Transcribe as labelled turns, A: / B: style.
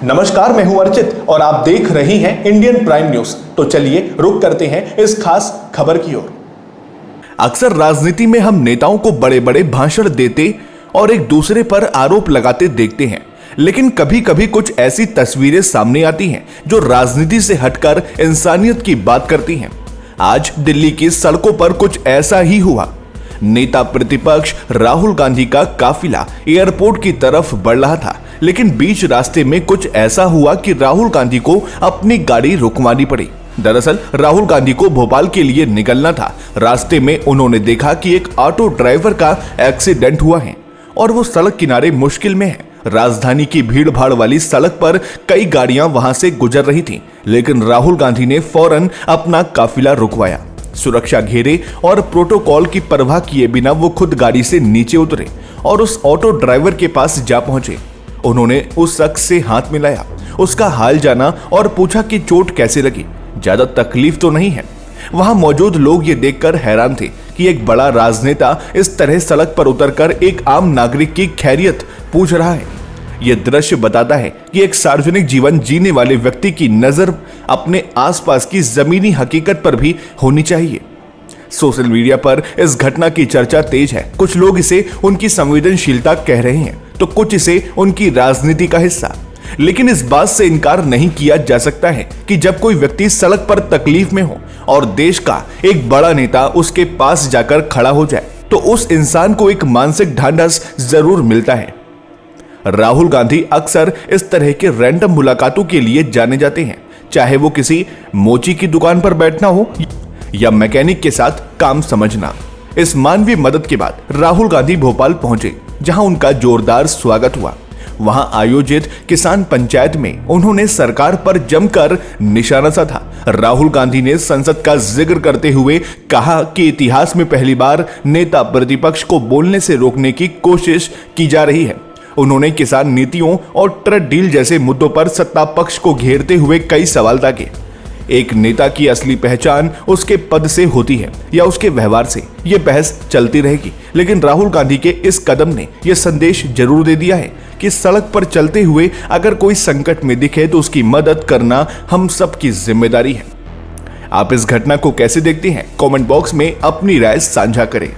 A: नमस्कार, मैं हूं अर्चित और आप देख रहे हैं इंडियन प्राइम न्यूज। तो चलिए रुक करते हैं इस खास खबर की ओर। अक्सर राजनीति में हम नेताओं को बड़े बड़े भाषण देते और एक दूसरे पर आरोप लगाते देखते हैं, लेकिन कभी कभी कुछ ऐसी तस्वीरें सामने आती हैं जो राजनीति से हटकर इंसानियत की बात करती हैं। आज दिल्ली की सड़कों पर कुछ ऐसा ही हुआ। नेता प्रतिपक्ष राहुल गांधी का काफिला एयरपोर्ट की तरफ बढ़ रहा था, लेकिन बीच रास्ते में कुछ ऐसा हुआ कि राहुल गांधी को अपनी गाड़ी रुकवानी पड़ी। दरअसल राहुल गांधी को भोपाल के लिए निकलना था। रास्ते में उन्होंने देखा कि एक ऑटो ड्राइवर का एक्सीडेंट हुआ है और वो सड़क किनारे मुश्किल में है। राजधानी की भीड़ भाड़ वाली सड़क पर कई गाड़ियां वहां से गुजर रही थीं, लेकिन राहुल गांधी ने फौरन अपना काफिला रुकवाया। सुरक्षा घेरे और प्रोटोकॉल की परवाह किए बिना वो खुद गाड़ी से नीचे उतरे और उस ऑटो ड्राइवर के पास जा पहुंचे। उन्होंने उस शख्स से हाथ मिलाया, उसका हाल जाना और पूछा कि चोट कैसे लगी, ज्यादा तकलीफ तो नहीं है। वहां मौजूद लोग ये देखकर हैरान थे कि एक बड़ा राजनेता इस तरह सड़क पर उतरकर एक आम नागरिक की खैरियत पूछ रहा है। यह दृश्य बताता है कि एक सार्वजनिक जीवन जीने वाले व्यक्ति की नजर अपने आसपास की जमीनी हकीकत पर भी होनी चाहिए। सोशल मीडिया पर इस घटना की चर्चा तेज है। कुछ लोग इसे उनकी संवेदनशीलता कह रहे हैं, तो कुछ इसे उनकी राजनीति का हिस्सा। लेकिन इस बात से इनकार नहीं किया जा सकता है कि जब कोई व्यक्ति सड़क पर तकलीफ में हो और देश का एक बड़ा नेता उसके पास जाकर खड़ा हो जाए, तो उस इंसान को एक मानसिक ढांढस जरूर मिलता है। राहुल गांधी अक्सर इस तरह के रैंडम मुलाकातों के लिए जाने जाते हैं, चाहे वो किसी मोची की दुकान पर बैठना हो या मैकेनिक के साथ काम समझना। इस मानवीय मदद के बाद राहुल गांधी भोपाल पहुंचे, जहां उनका जोरदार स्वागत हुआ। वहां आयोजित किसान पंचायत में उन्होंने सरकार पर जमकर निशाना साधा। राहुल गांधी ने संसद का जिक्र करते हुए कहा कि इतिहास में पहली बार नेता प्रतिपक्ष को बोलने से रोकने की कोशिश की जा रही है। उन्होंने किसान नीतियों और ट्रेड डील जैसे मुद्दों पर सत्ता पक्ष को घेरते हुए कई सवाल दागे। एक नेता की असली पहचान उसके पद से होती है या उसके व्यवहार से, यह बहस चलती रहेगी। लेकिन राहुल गांधी के इस कदम ने यह संदेश जरूर दे दिया है कि सड़क पर चलते हुए अगर कोई संकट में दिखे तो उसकी मदद करना हम सबकी जिम्मेदारी है। आप इस घटना को कैसे देखते हैं? कमेंट बॉक्स में अपनी राय साझा करें।